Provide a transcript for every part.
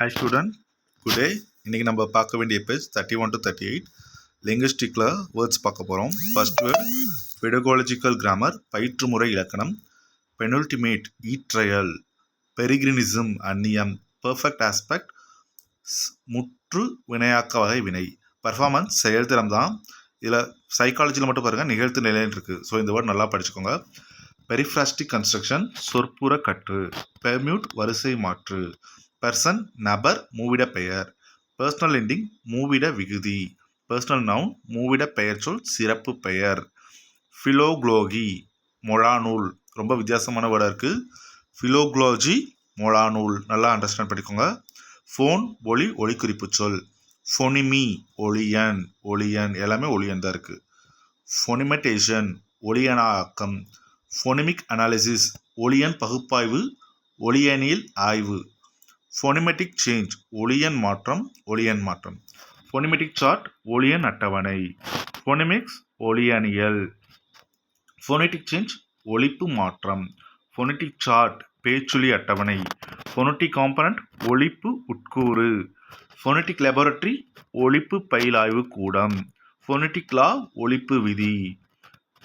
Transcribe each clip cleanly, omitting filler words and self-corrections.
Hi student, today இன்றைக்கி நம்ம பார்க்க வேண்டிய பேஜ் 31 to 38 லிங்குஸ்டிக்கில் வேர்ட்ஸ் பார்க்க போகிறோம். ஃபர்ஸ்ட் வேர்ட் பெடகாலஜிக்கல் கிராமர், பயிற்றுமுறை இலக்கணம். பெனுல்டிமேட், ஈட்ரையல். பெரிகிரினிசம், அந்நியம். பெர்ஃபெக்ட் ஆஸ்பெக்ட், முற்று வினையாக்க வகை வினை. பர்ஃபார்மன்ஸ், செயல்திறம் தான். இதில் சைக்காலஜியில் மட்டும் பாருங்கள், நிகழ்த்து நிலைன்னு இருக்குது. ஸோ இந்த வேர்ட் நல்லா படிச்சுக்கோங்க. பெரிஃப்ராஸ்டிக் கன்ஸ்ட்ரக்ஷன், சொற்புற கற்று. பெர்மியூட், வரிசை மாற்று. பர்சன், நபர், மூவிட பெயர். பர்சனல் எண்டிங், மூவிட விகுதி. பர்சனல் நவுன், மூவிட பெயர் சொல், சிறப்பு பெயர். ஃபிலோக்ளோகி, மொழாநூல். ரொம்ப வித்தியாசமான வேர்டாக இருக்குது. ஃபிலோக்ளோஜி, மொழாநூல். நல்லா அண்டர்ஸ்டாண்ட் பண்ணிக்கோங்க. ஃபோன், ஒளி, ஒளிக்குறிப்பு சொல். ஃபொனிமி, ஒளியன். ஒளியன் எல்லாமே ஒளியன் தான் இருக்குது. ஃபொனிமெட்டேஷன், ஒளியனாக்கம். ஃபொனிமிக் அனாலிசிஸ், ஒளியன் பகுப்பாய்வு, ஒளியனியல் ஆய்வு. ஃபோனிமெட்டிக் சேஞ்ச், ஒளியன் மாற்றம், ஒளியன் மாற்றம். ஃபோனிமெட்டிக் சார்ட், ஒளியன் அட்டவணை. ஃபோனிமிக்ஸ், ஒளியனியல். ஃபோனெட்டிக் சேஞ்ச், ஒலிப்பு மாற்றம். ஃபோனெட்டிக் சார்ட், பேச்சொலி அட்டவணை. ஃபோனெட்டிக் காம்பனண்ட், ஒலிப்பு உட்கூறு. ஃபோனெட்டிக் லேபரட்டரி, ஒலிப்பு பயிலாய்வு கூடம். ஃபோனெட்டிக் லா, ஒலிப்பு விதி.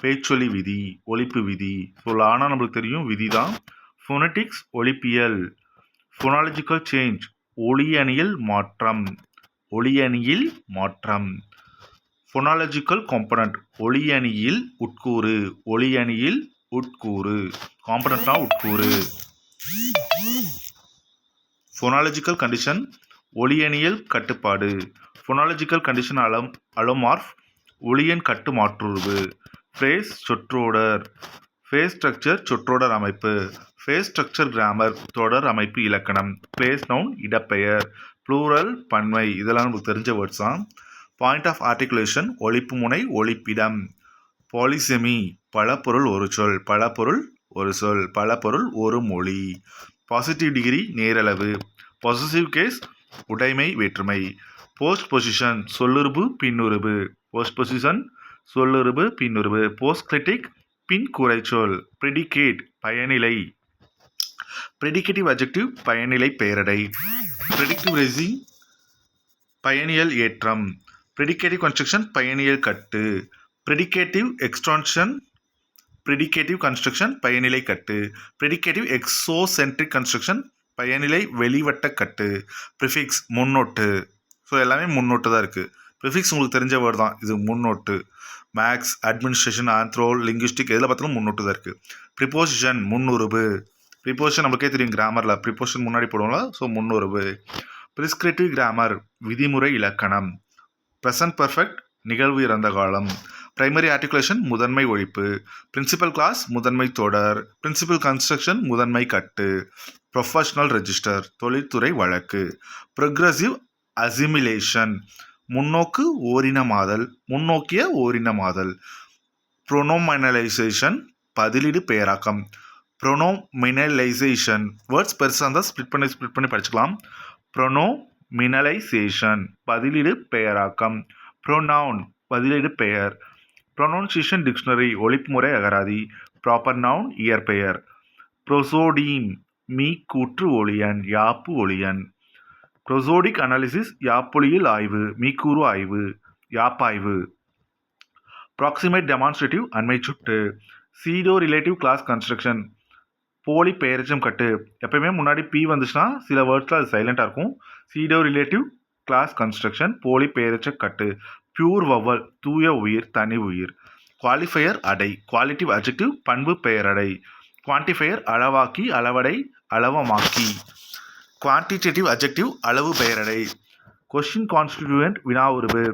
பேச்சொலி விதி, ஒலிப்பு விதி. ஸோ லானா நம்மளுக்கு தெரியும், விதி தான். ஃபோனெட்டிக்ஸ், ஒலிப்பியல். ஃபோனாலஜிக்கல் சேஞ்ச், ஒளியனியல் மாற்றம். ஒளியனியில் மாற்றம். Phonological component, ஒளியனியில் உட்கூறு. ஒளியனியில் உட்கூறு. காம்பனண்ட்னா உட்கூறு. ஃபோனாலஜிக்கல் கண்டிஷன், ஒளியனியல் கட்டுப்பாடு. ஃபோனாலஜிக்கல் கண்டிஷன் அலோமார்ஃப், ஒளியன் கட்டு மாற்றுருவு. ஃப்ரேஸ், சொற்றொடர். ஃபேஸ் ஸ்ட்ரக்சர், சொற்றொடர் அமைப்பு. ஃபேஸ் ஸ்ட்ரக்சர் கிராமர், தொடர் அமைப்பு இலக்கணம். Place noun, இடப்பெயர். ப்ளூரல், பன்மை. இதெல்லாம் நமக்கு தெரிஞ்ச வேர்ட்ஸ் தான். பாயிண்ட் ஆஃப் ஆர்டிகுலேஷன், ஒலிப்பு முனை, ஒலிப்பிடம். பாலிசெமி, பலபொருள் ஒரு சொல். பலபொருள் ஒரு சொல். பலபொருள் ஒரு மொழி. பாசிட்டிவ் டிகிரி, நேரளவு. பொசசிவ் கேஸ், உடைமை வேற்றுமை. போஸ்ட் பொசிஷன், சொல்லுறுப்பு பின்னுறுப்பு. போஸ்ட் பொசிஷன், சொல்லுறுப்பு பின்னுறுப்பு. போஸ்ட் கிரிட்டிக், பின் குறைச்சொல். ப்ரெடிகேட், பயனிலை. ப்ரெடிகேட்டிவ் அட்ஜெக்டிவ், பயனிலை பெயரடை. ப்ரெடிக்டிவ் ரேசிங், பயனியல் ஏற்றம். ப்ரெடிகேட்டிவ் கன்ஸ்ட்ரக்ஷன், பயனியல் கட்டு. ப்ரெடிகேட்டிவ் எக்ஸ்டான்ஷன், ப்ரெடிகேட்டிவ் கன்ஸ்ட்ரக்ஷன், பயனிலை கட்டு. ப்ரெடிகேட்டிவ் எக்ஸோசென்ட்ரிக் கன்ஸ்ட்ரக்ஷன், பயனிலை வெளிவட்ட கட்டு. ப்ரிஃபிக்ஸ், முன்னோட்டு. ஸோ எல்லாமே முன்னோட்டு தான் இருக்குது. ப்ரிஃபிக்ஸ் உங்களுக்கு தெரிஞ்ச வேர்டு தான் இது, முன்னோட்டு. மேக்ஸ், அட்மினிஸ்ட்ரேஷன், ஆந்த்ரோ, லிங்குஸ்டிக் எதில் பார்த்தாலும் முன்னோட்டு தான் இருக்குது. ப்ரிப்போசிஷன், முன்னுருவு. ப்ரிப்போசிஷன் நம்மளுக்கே தெரியும், கிராமரில் ப்ரிப்போசிஷன் முன்னாடி போடுவோம்ல, ஸோ முன்னுருவு. ப்ரிஸ்கிரிப்டிவ் கிராமர், விதிமுறை இலக்கணம். ப்ரெசன்ட் பர்ஃபெக்ட், நிகழ்வு இறந்த காலம். பிரைமரி ஆர்டிகுலேஷன், முதன்மை ஒழிப்பு. பிரின்சிபல் கிளாஸ், முதன்மை தொடர். பிரின்சிபல் கன்ஸ்ட்ரக்ஷன், முதன்மை கட்டு. ப்ரொஃபஷனல் ரெஜிஸ்டர், தொழில்துறை வழக்கு. ப்ரொக்ரஸிவ் அசிமிலேஷன், முன்னோக்கு ஓரினமாதல், முன்னோக்கிய ஓரினமாதல். ப்ரொனோமினலைசேஷன், பதிலீடு பெயராக்கம். ப்ரொனோமினலைசேஷன் வேர்ட்ஸ் பெருசாக இருந்தால் ஸ்ப்ளிட் பண்ணி படிச்சுக்கலாம். ப்ரொனோமினலைசேஷன், பதிலீடு பெயராக்கம். ப்ரொனவுன், பதிலீடு பெயர். ப்ரொனவுன்சியேஷன் டிக்ஷனரி, ஒலிப்புமுறை அகராதி. ப்ராப்பர் நவுன், இயற்பெயர். ப்ரோசோடீம், மீ கூற்று ஒளியன், யாப்பு ஒளியன். ப்ரோசோடிக் அனாலிசிஸ், யாப்பொலியில் ஆய்வு, மீக்கூறு ஆய்வு, யாப்பாய்வு. ப்ராக்சிமேட் டெமான்ஸ்ட்ரேட்டிவ், அண்மை சுட்டு. சீடோ ரிலேட்டிவ் கிளாஸ் கன்ஸ்ட்ரக்ஷன், போலி பெயரெச்சம் கட்டு. எப்பயுமே முன்னாடி பி வந்துச்சுன்னா சில வேர்ட்ஸில் அது சைலண்டாக இருக்கும். சீடோ ரிலேட்டிவ் கிளாஸ் கன்ஸ்ட்ரக்ஷன், போலி பெயரெச்ச கட்டு. பியூர் வவல், தூய உயிர், தனி உயிர். குவாலிஃபையர், அடை. குவாலிட்டிவ் அட்ஜெக்டிவ், பண்பு பெயரடை. குவான்டிஃபையர், அளவாக்கி, அளவடை, அளவமாக்கி. குவான்டிடேட்டிவ் அட்ஜெக்டிவ், அளவு பெயரடை. கொஸ்டின் கான்ஸ்டிடியூயன்ட், வினா உருவு.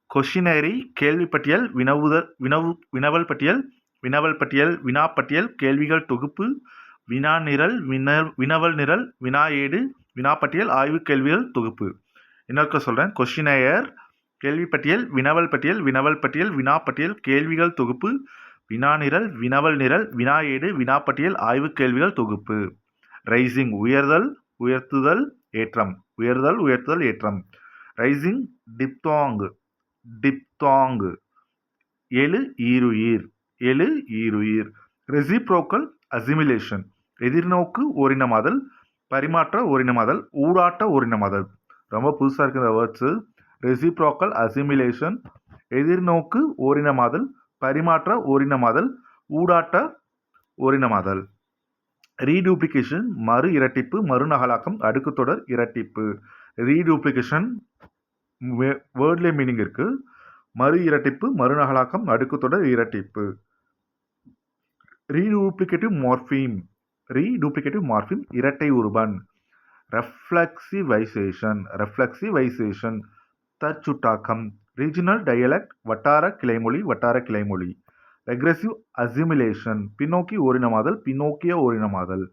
கொஸ்டினரி, கேள்விப்பட்டியல், வினவல் பட்டியல், வினவல் பட்டியல், வினாப்பட்டியல், கேள்விகள் தொகுப்பு. வினா நிரல், வினவல் நிரல், வினா ஏடு, வினாப்பட்டியல், ஆய்வு கேள்விகள் தொகுப்பு. இன்னொருக்க சொல்கிறேன், கொஸ்டினயர், கேள்விப்பட்டியல், வினவல் பட்டியல், வினவல் பட்டியல், வினாப்பட்டியல், கேள்விகள் தொகுப்பு. வினா நிரல், வினவல் நிரல், வினா ஏடு, வினாப்பட்டியல், ஆய்வு கேள்விகள் தொகுப்பு. ரைசிங், உயர்தல், உயர்த்துதல், ஏற்றம். உயர்தல், உயர்த்துதல், ஏற்றம். ரைசிங், டிப்தாங், டிப்தாங். எழு, ஈருயிர், எழு, ஈருயிர். ரெசிப்ரோக்கல் அசிமிலேஷன், எதிர்நோக்கு ஓரினமாதல், பரிமாற்ற ஓரினமாதல், ஊடாட்ட ஓரினமாதல். ரொம்ப புதுசாக இருக்குது இந்த வேர்ட்ஸு. ரெசிப்ரோக்கல் அசிமிலேஷன், எதிர்நோக்கு ஓரினமாதல், பரிமாற்ற ஓரினமாதல், ஊடாட்ட ஓரினமாதல். ரீடூப்ளிகேஷன் மறு இரட்டிப்பு, மறுநகலாக்கம், அடுக்கு தொடர் இரட்டிப்பு. ரீடூப்ளிகேஷன் வேர்ட்லேயே மீனிங் இருக்கு. மறு இரட்டிப்பு, மறுநகலாக்கம், அடுக்கு தொடர் இரட்டிப்பு. ரீடூப்ளிகேட்டிவ் மார்ஃபிம் இரட்டை உருபன். ரெஃப்ளெக்சிவைசேஷன் தற்சுட்டாக்கம். ரீஜனல் டயலக்ட் வட்டார கிளைமொழி. ரெக்ரெசிவ் அசிமிலேஷன் பின்னோக்கி ஓரினமாதல், பின்னோக்கிய ஓரினமாதல்.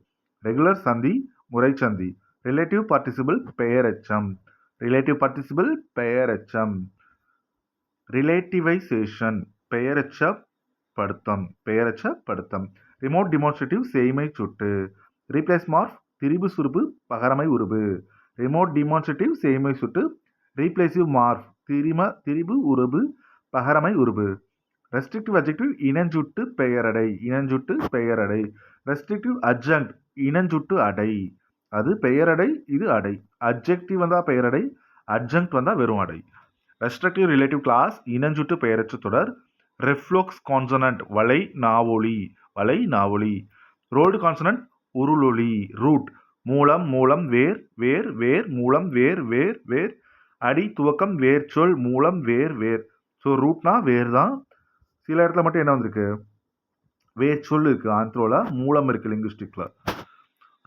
ரெகுலர் சந்தி, முறைச்சந்தி. ரிலேட்டிவ் பார்ட்டிசிபிள் பெயரெச்சம். ரிலேட்டிவைசேஷன் பெயரெச்சப்படுத்தம். ரிமோட் டிமான்ஸ்ட்ரேட்டிவ் செய்மை சுட்டு. ரீப்ளேஸ் மார்ஃப் திரிபு சுருபு பகரமை உருபு. ரிமோட் டிமான்ஸ்ட்ரேட்டிவ் செய்மை சுட்டு. ரீப்ளேசிவ் மார்ஃப் திரிபு உருபு பகரமை உருபு. ரெஸ்ட்ரிக்டிவ் அட்ஜெக்டிவ் இனஞ்சுட்டு பெயரடை. ரெஸ்ட்ரிக்டிவ் அட்ஜங்க்ட் இனஞ்சுட்டு அடை. அது பெயரடை, இது அடை. அட்ஜெக்டிவ் வந்தால் பெயரடை, அட்ஜங்க்ட் வந்தால் வெறும் அடை. ரெஸ்ட்ரிக்டிவ் ரிலேட்டிவ் கிளாஸ் இனஞ்சுட்டு பெயரச்சு தொடர். ரெஃப்ளோக்ஸ் கான்சனன்ட் வளை நாவொலி. ரோல்டு கான்சனன்ட் உருளொலி ரூட். மூலம் வேர் மூலம் வேர். அடி துவக்கம் வேர்ச்சொல் மூலம் வேர். ஸோ ரூட்னா வேர் தான். சில இடத்துல மட்டும் என்ன வந்திருக்கு, வேர்ச்சொல் இருக்கு. ஆந்த்ரோல மூலம் இருக்கு லிங்குஸ்டிக்ல.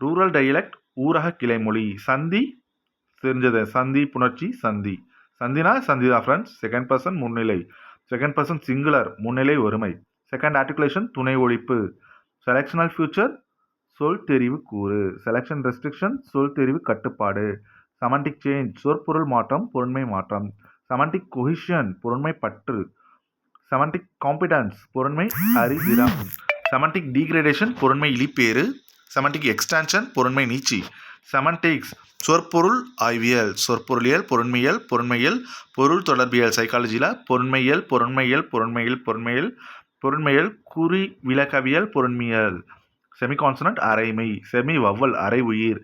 ரூரல் டைலக்ட் ஊரக கிளைமொழி. சந்தி தெரிஞ்சது, சந்தி புணர்ச்சி சந்தினா சந்திதான் ஃப்ரெண்ட்ஸ். செகண்ட் பர்சன் முன்னிலை, செகண்ட் பர்சன் சிங்குலர் முன்னிலை ஒருமை. செகண்ட் ஆர்டிகுலேஷன் துணை ஒழிப்பு. செலக்ஷனல் ஃபியூச்சர் சொல் தெரிவு கூறு. செலக்ஷன் ரெஸ்ட்ரிக்ஷன் சொல் தெரிவு கட்டுப்பாடு. செமண்டிக் சேஞ்ச் சொற்பொருள் மாற்றம், பொருண்மை மாற்றம். செமண்டிக் கொஹிஷன் பொருண்மை பற்று. செமண்டிக் காம்பிடன்ஸ் பொருண்மை அறிதிறம். செமண்டிக் டீக்ரேடேஷன் பொருண்மை இழிப்பேறு. செமண்டிக் எக்ஸ்டான்ஷன் பொருண்மை நீச்சி. செமண்டிக்ஸ் சொற்பொருள் ஆய்வியல், சொற்பொருளியல், பொருண்மையியல், பொருள் தொடர்பியல் சைக்காலஜியில் பொருண்மையியல், குறி விளக்கவியல், பொருண்மையியல். செமிகான்சனன்ட் அரைமை, செமி வவ்வல் அரை உயிர்.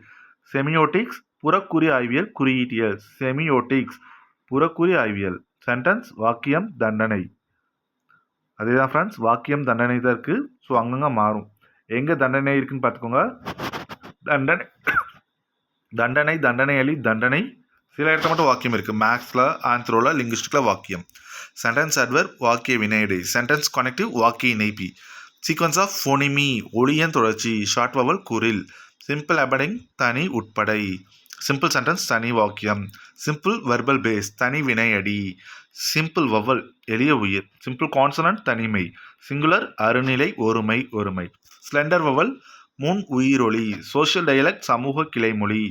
செமியோட்டிக்ஸ் புறக்குறி ஆய்வியல், குறியீட்டியல். செமியோட்டிக்ஸ் புறக்குறி ஆய்வியல். சென்டென்ஸ் வாக்கியம் தண்டனை. அதே தான் ஃப்ரெண்ட்ஸ், வாக்கியம் தண்டனை தான் இருக்குது. ஸோ அங்கங்கே மாறும். எங்கே தண்டனை இருக்குன்னு பார்த்துக்கோங்க. தண்டனை. சில இடத்துல மட்டும் வாக்கியம் இருக்குது. மேக்ஸில், ஆந்த்ரோவில், லிங்குஸ்டிக்கில் வாக்கியம். சென்டென்ஸ் அட்வர்ப் வாக்கிய வினையடை. சென்டென்ஸ் கனெக்டிவ் வாக்கிய இணைப்பி. சீக்வன்ஸ் ஆஃப் ஃபோனிமி ஒளியன் தொடர்ச்சி. ஷார்ட் வவல் குரில். சிம்பிள் அபடிங் தனி உட்படை. சிம்பிள் சென்டென்ஸ் தனி வாக்கியம். சிம்பிள் வெர்பல் பேஸ் தனி வினையடி. சிம்பிள் வவல் எளிய உயிர். சிம்பிள் கான்சனன்ட் தனிமை. சிங்குலர் அருநிலை ஒருமை. ஸ்லெண்டர் வவல் முன் உயிரொலி. சோஷியல் டயலக்ட் சமூக கிளைமொழி.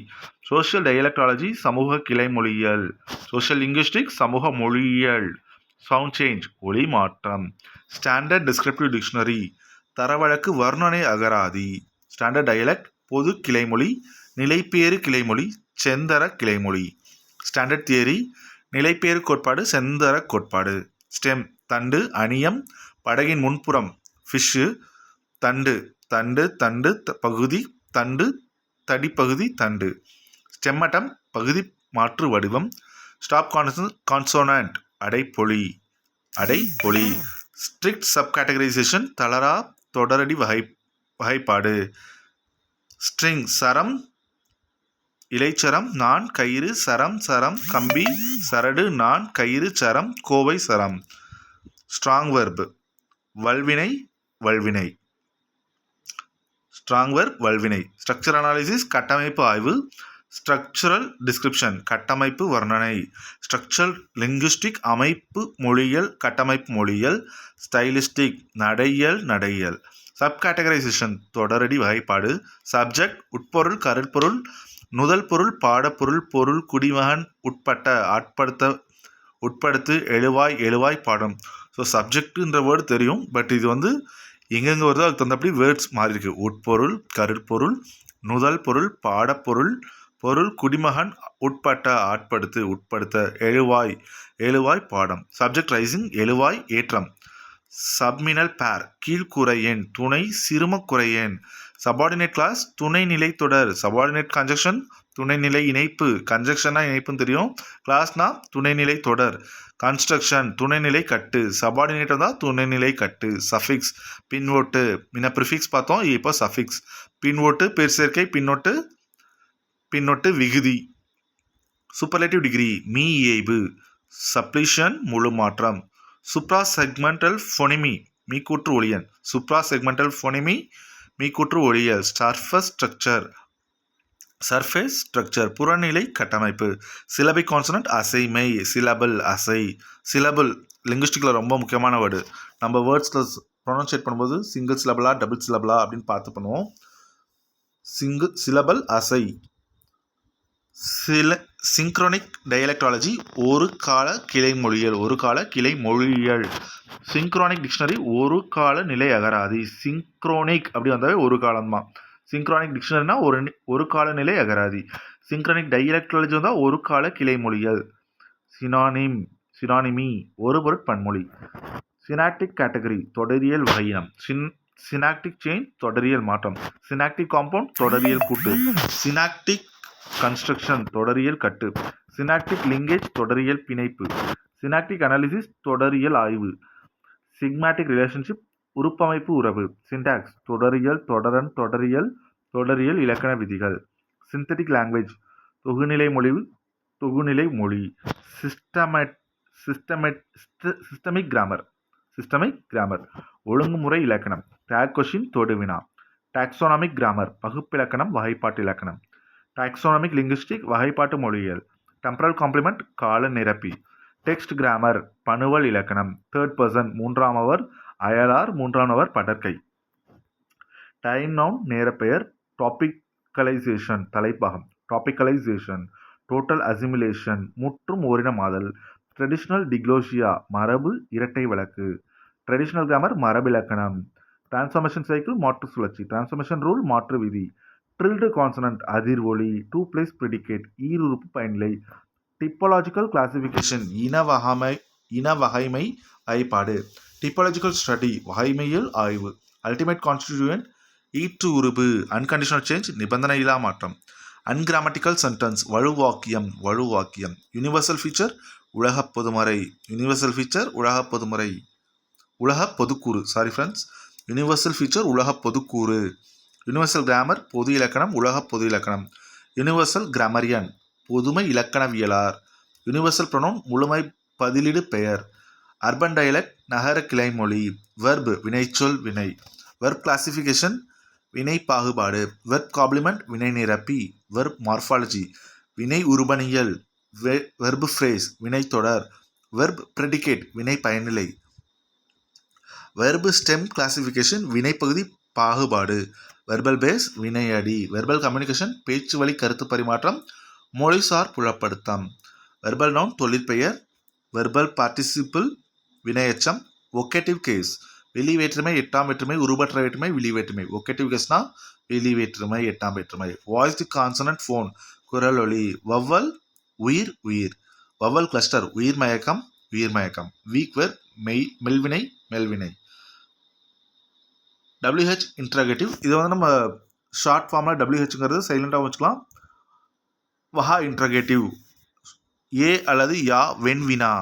சோஷியல் டயலக்டாலஜி சமூக கிளைமொழியியல். சோஷியல் லிங்குஸ்டிக் சமூக மொழியியல். சவுண்ட் சேஞ்ச் ஒலி மாற்றம். ஸ்டாண்டர்ட் டிஸ்கிரிப்டிவ் டிக்ஷனரி தரவழக்கு வர்ணனை அகராதி. ஸ்டாண்டர்ட் டயலக்ட் பொது கிளைமொழி, நிலைப்பேறு கிளைமொழி, செந்தர கிளைமொழி. ஸ்டாண்டர்ட் தியரி நிலைப்பேறு கோட்பாடு, செந்தர கோட்பாடு. ஸ்டெம் தண்டு, அணியம், படகின் முன்புறம் ஃபிஷ்ஷு. தண்டு பகுதி, தண்டு தடிப்பகுதி, தண்டு. ஸ்டெம்மட்டம் பகுதி மாற்று வடிவம். ஸ்டாப் கான்சோனன்ட் அடைப்பொலி. ஸ்ட்ரிக்ட் சப் கேட்டகரைசேஷன் தளரா தொடரடி வகைப்பாடு. ஸ்ட்ரிங் சரம், இலைச்சரம், நான், கயிறு, சரம், கம்பி, சரடு, நான், கயிறு, சரம், கோவை, சரம். ஸ்ட்ராங் வெர்ப் வல்வினை. ஸ்ட்ராங் வெர்ப் வல்வினை. ஸ்ட்ரக்சர் அனாலிசிஸ் கட்டமைப்பு ஆய்வு. ஸ்ட்ரக்சரல் டிஸ்கிரிப்ஷன் கட்டமைப்பு வர்ணனை. ஸ்ட்ரக்சரல் லிங்குஸ்டிக் அமைப்பு மொழியியல், கட்டமைப்பு மொழியியல். ஸ்டைலிஸ்டிக் நடையியல். சப் கேட்டகரைசேஷன் தொடரடி வகைப்பாடு. சப்ஜெக்ட் உட்பொருள், கருட்பொருள், நுதல் பொருள், பாடப்பொருள், பொருள், குடிமகன், உட்படுத்து, எழுவாய் பாடம். ஸோ சப்ஜெக்ட்டுன்ற வேர்டு தெரியும், பட் இது வந்து எங்கெங்கே வருதோ அதுக்கு தகுந்தபடி வேர்ட்ஸ் மாறி இருக்கு. உட்பொருள், கருட்பொருள், நுதல் பொருள், பாடப்பொருள், பொருள், குடிமகன், உட்படுத்த, எழுவாய் பாடம். சப்ஜெக்ட் ரைசிங் எழுவாய் ஏற்றம். சப்மினல் பேர் கீழ்குறையெண், துணை சிறுமக்குறையெண். சபார்டினேட் கிளாஸ் துணைநிலை தொடர். சபார்டினேட் கன்ஜக்ஷன் துணைநிலை இணைப்பு. கன்ஜக்ஷனா இணைப்புன்னு தெரியும். கிளாஸ்னா துணைநிலை தொடர். கன்ஸ்ட்ரக்ஷன் துணைநிலை கட்டு. சபார்டினேட் தான் துணைநிலை கட்டு. சஃபிக்ஸ் பின்னொட்டு. முன்ன ப்ரிஃபிக்ஸ் பார்த்தோம், இப்போ சஃபிக்ஸ். பின்னொட்டு பெயர் சேர்க்கை. பின்னொட்டு விகுதி. சூப்பர்லேட்டிவ் டிகிரி மீ இயைபு. சப்ளிஷன் முழு மாற்றம். சுப்ரா செக்மெண்டல் ஃபோனிமி மீக்கூற்று ஒளியன். சுப்ரா செக்மெண்டல் ஃபோனிமி மீக்கூற்று ஒளியல். சர்ஃபேஸ் ஸ்ட்ரக்சர் புறநிலை கட்டமைப்பு. சிலபிக் கான்சனன்ட் அசைமை. சிலபிள் அசை. சிலபிள் லிங்குஸ்டிக்கில் ரொம்ப முக்கியமான வேர்டு. நம்ம வேர்ட்ஸில் ப்ரொனன்சியேட் பண்ணும்போது சிங்கிள் சிலபிளா டபுள் சிலபிளா அப்படின்னு பார்த்து பண்ணுவோம். சிலபிள் அசை. சிங்க்ரோனிக் டயலெக்டாலஜி ஒரு கால கிளை மொழியியல். சிங்க்ரோனிக் டிக்ஷனரி ஒரு கால நிலை அகராதி. சிங்க்ரோனிக் அப்படி வந்தாவே ஒரு காலம் தான். சிங்க்ரோனிக் டிக்ஷனரினா ஒரு கால நிலை அகராதி. சிங்க்ரோனிக் டயலெக்டாலஜி வந்தால் ஒரு கால கிளை மொழியியல். சினானிமி ஒரு பொருட் பன்மொழி. சினாக்டிக் கேட்டகரி தொடரியல் வகையினம். சினாக்டிக் சேஞ்ச் தொடரியல் மாற்றம். சினாக்டிக் காம்பவுண்ட் தொடரியல் கூட்டு. சினாக்டிக் கன்ஸ்ட்ரக்ஷன் தொடரியல் கட்டு. சினாக்டிக் லிங்கேஜ் தொடரியல் பிணைப்பு. சினாக்டிக் அனாலிசிஸ் தொடரியல் ஆய்வு. சிக்மாட்டிக் ரிலேஷன்ஷிப் உறுப்பமைப்பு உறவு. சின்டாக்ஸ் தொடரியல் தொடரன் தொடரியல் இலக்கண விதிகள். சிந்தட்டிக் லாங்குவேஜ் தொகுநிலை மொழி. சிஸ்டமிக் கிராமர் ஒழுங்குமுறை இலக்கணம். டேக் கொஷின் தொடுவினா. டாக்ஸானமிக் கிராமர் பகுப்பிலக்கணம் வகைப்பாட்டு இலக்கணம். டாக்ஸானமிக் லிங்குஸ்டிக் வகைப்பாட்டு மொழியியல். டெம்பரல் காம்ப்ளிமெண்ட் கால நிரப்பி. டெக்ஸ்ட் கிராமர் பணுவல் இலக்கணம். தேர்ட் பர்சன் மூன்றாம் அவர் அயலார் மூன்றாம் நபர் படற்கை. டைம் நவுன் நேரப்பெயர். டாபிக்கலைசேஷன் தலைப்பாகம். டாபிக்கலைசேஷன் டோட்டல் அசிமிலேஷன் முற்றும் ஓரினமாதல். ட்ரெடிஷ்னல் டிக்ளோசியா மரபு இரட்டை வழக்கு. ட்ரெடிஷ்னல் கிராமர் மரபிலக்கணம். டிரான்ஸ்ஃபர்மேஷன் சைக்கிள் மாற்று சுழற்சி. டிரான்ஸ்ஃபர்மேஷன் ரூல் மாற்று விதி. ட்ரில்டு கான்சனன்ட் அதிர்வொலி. டூ பிளேஸ் ப்ரிடிகேட் ஈருறுப்பு பயனிலை. டிப்பாலஜிக்கல் கிளாசிஃபிகேஷன் இன வகைமை வகைப்பாடு. டிப்பாலஜிக்கல் ஸ்டடி வகைமையியல் ஆய்வு. அல்டிமேட் கான்ஸ்டிடியூயன்ட் ஈற்று உருபு. அன்கண்டிஷனல் சேஞ்ச் நிபந்தனை இல்லா மாற்றம். அன்கிராமட்டிக்கல் சென்டென்ஸ் வழுவாக்கியம். யூனிவர்சல் ஃபீச்சர் உலகப் பொதுக்கூறு. யூனிவர்சல் ஃபீச்சர் உலகப் பொதுக்கூறு. யூனிவர்சல் கிராமர் பொது இலக்கணம் உலகப் பொது இலக்கணம். யூனிவர்சல் கிராமரியன் பொதுமை இலக்கணவியலார். யூனிவர்சல் ப்ரொனவுன் முழுமை பதிலிடு பெயர். அர்பன் டயலெக்ட் நகர கிளைமொழி. வெர்ப் வினைச்சொல் வினை. வெர்ப் கிளாசிஃபிகேஷன் வினை பாகுபாடு. வெர்ப் காம்ப்ளிமெண்ட் வினை நிரப்பி. வெர்ப் மார்ஃபாலஜி வினை உருபணியல். வெர்ப் ஃப்ரேஸ் வினை தொடர். வெர்ப் ப்ரெடிகேட் வினை பயனிலை. வெர்ப் ஸ்டெம் கிளாசிஃபிகேஷன் வினைப்பகுதி பாகுபாடு. வெர்பல் பேஸ் வினையடி. வெர்பல் கம்யூனிகேஷன் பேச்சு வழி கருத்து பரிமாற்றம் மொழிசார் புலப்படுத்தம். வெர்பல் நவுன் தொழிற்பெயர். வெர்பல் பார்ட்டிசிபிள் வினையச்சம். ஒகேட்டிவ் கேஸ் வெளி வேற்றுமை எட்டாம் வேற்றுமை உருபற்ற வேற்றுமை விழி வேற்றுமை. ஒகேட்டிவ் கேஸ்னா வெளி வேற்றுமை எட்டாம் வேற்றுமை. வாய்ஸ்டு கான்சனன்ட் ஃபோன் குரல் ஒலி. வவ்வல் உயிர். வவ்வல் கிளஸ்டர் உயிர் மயக்கம். வீக் வெர்ப் மெல்வினை. WH interrogative. இதை நம்ம ஷார்ட் ஃபார்மில் WHங்கிறது சைலண்டாக வச்சுக்கலாம். வஹா இன்ட்ராகேட்டிவ் ஏ அல்லது யா வெண்வினா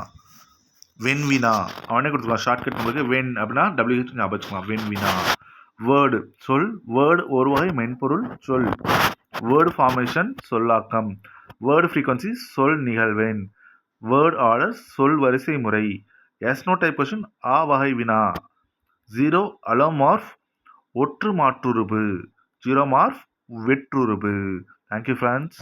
அவனே கொடுத்துக்கலாம். ஷார்ட்கட் நம்மளுக்கு வென் அப்படின்னா WH ஞாபகம் வச்சுக்கலாம். வெண்வினா. வேர்டு சொல். வேர்டு ஒரு வகை மென்பொருள் சொல். வேர்டு ஃபார்மேஷன் சொல்லாக்கம். வேர்டு ஃப்ரீக்வன்சி சொல் நிகழ்வெண். வேர்டு ஆர்டர் சொல் வரிசை முறை. எஸ்னோ டைப் கொஷின் ஆ வகை வினா. 0 அலோமார்ஃப் ஒற்று மாற்றுருபு. 0 மார்ஃப் வெற்றுருபு. Thank you friends.